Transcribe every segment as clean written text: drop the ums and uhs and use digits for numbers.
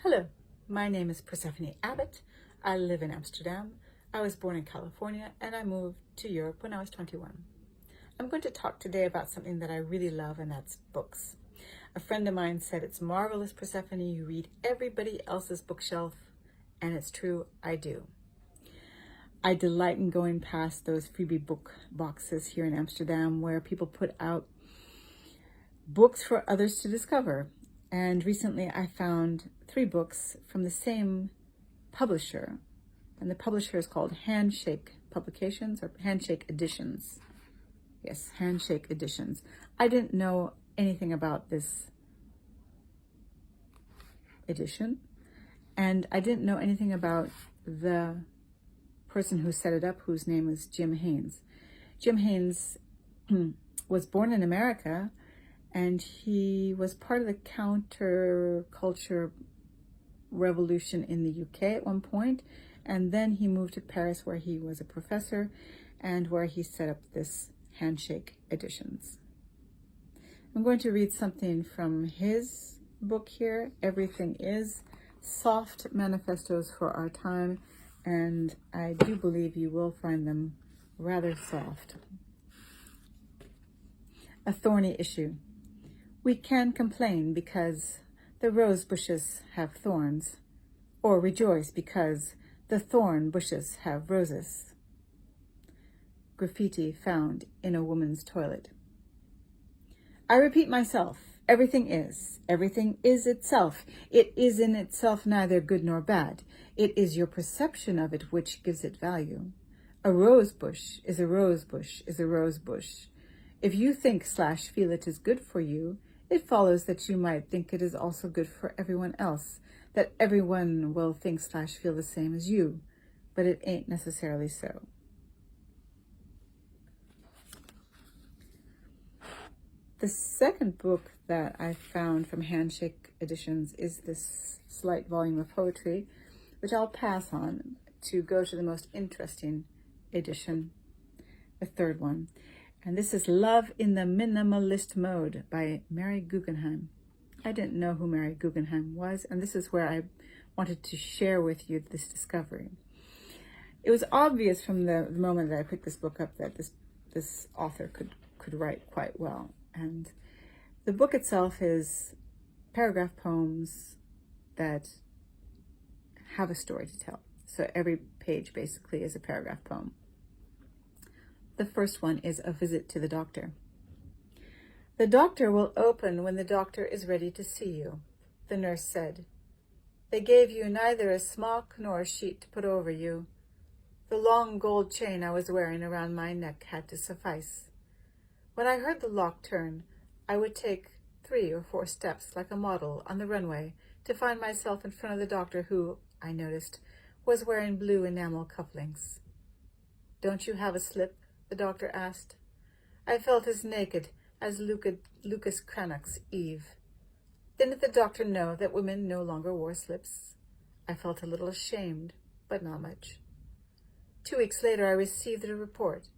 Hello, my name is Persephone Abbott. I live in Amsterdam. I was born in California and I moved to Europe when I was 21. I'm going to talk today about something that I really love, and that's books. A friend of mine said, "It's marvelous, Persephone, you read everybody else's bookshelf," and it's true, I do. I delight in going past those freebie book boxes here in Amsterdam where people put out books for others to discover. And recently I found 3 books from the same publisher, and the publisher is called Handshake Publications, or Handshake Editions. Yes, Handshake Editions. I didn't know anything about this edition, and I didn't know anything about the person who set it up, whose name is Jim Haynes. Jim Haynes was born in America, and he was part of the counterculture revolution in the UK at one point, and then he moved to Paris where he was a professor and where he set up this Handshake Editions. I'm going to read something from his book here, Everything Is, Soft Manifestos for Our Time, and I do believe you will find them rather soft. A thorny issue. We can complain because the rose bushes have thorns, or rejoice because the thorn bushes have roses. Graffiti found in a woman's toilet. I repeat myself, everything is itself. It is in itself neither good nor bad. It is your perception of it which gives it value. A rose bush is a rose bush is a rose bush. If you think/feel it is good for you, it follows that you might think it is also good for everyone else, that everyone will think/feel the same as you, but it ain't necessarily so. The second book that I found from Handshake Editions is this slight volume of poetry, which I'll pass on to go to the most interesting edition, the third one. And this is Love in the Minimalist Mode by Mary Guggenheim. I didn't know who Mary Guggenheim was, and this is where I wanted to share with you this discovery. It was obvious from the moment that I picked this book up that this author could write quite well. And the book itself is paragraph poems that have a story to tell. So every page basically is a paragraph poem. The first one is A Visit to the Doctor. The doctor will open when the doctor is ready to see you, the nurse said. They gave you neither a smock nor a sheet to put over you. The long gold chain I was wearing around my neck had to suffice. When I heard the lock turn, I would take 3 or 4 steps like a model on the runway to find myself in front of the doctor who, I noticed, was wearing blue enamel cufflinks. Don't you have a slip? The doctor asked. I felt as naked as Lucas Cranach's Eve. Didn't the doctor know that women no longer wore slips? I felt a little ashamed, but not much. 2 weeks later, I received the report,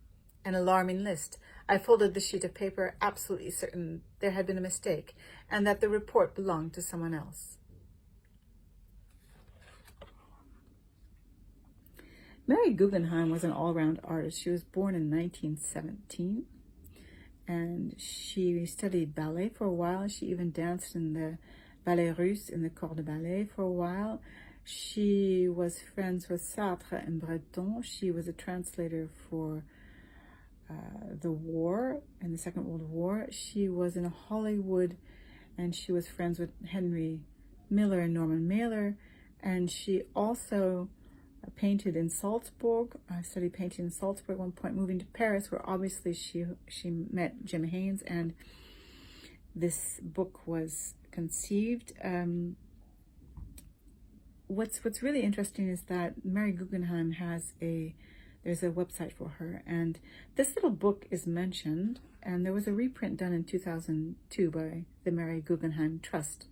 an alarming list. I folded the sheet of paper, absolutely certain there had been a mistake, and that the report belonged to someone else. Mary Guggenheim was an all-round artist. She was born in 1917, and she studied ballet for a while. She even danced in the ballet russe, in the corps de ballet for a while. She was friends with Sartre and Breton. She was a translator for the war, in the Second World War. She was in Hollywood, and she was friends with Henry Miller and Norman Mailer, and she also painted in Salzburg. I studied painting in Salzburg at one point, moving to Paris, where obviously she met Jim Haynes, and this book was conceived. What's really interesting is that Mary Guggenheim there's a website for her, and this little book is mentioned, and there was a reprint done in 2002 by the Mary Guggenheim Trust.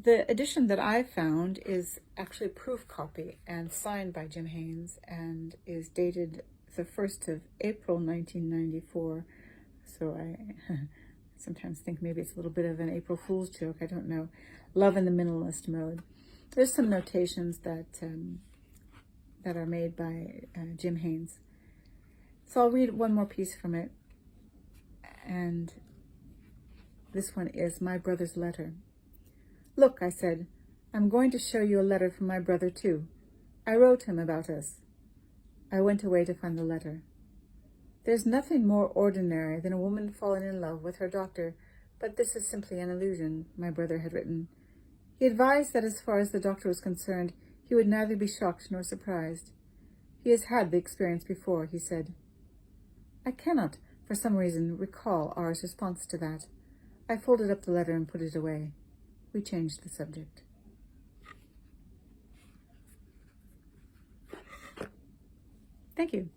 The edition that I found is actually a proof copy and signed by Jim Haynes, and is dated the 1st of April 1994. So sometimes think maybe it's a little bit of an April Fool's joke. I don't know. Love in the Minimalist Mode. There's some notations that are made by Jim Haynes. So I'll read one more piece from it. And this one is My Brother's Letter. Look, I said, I'm going to show you a letter from my brother too. I wrote him about us. I went away to find the letter. There's nothing more ordinary than a woman falling in love with her doctor, but this is simply an illusion, my brother had written. He advised that as far as the doctor was concerned, he would neither be shocked nor surprised. He has had the experience before, he said. I cannot, for some reason, recall R's response to that. I folded up the letter and put it away. We changed the subject. Thank you.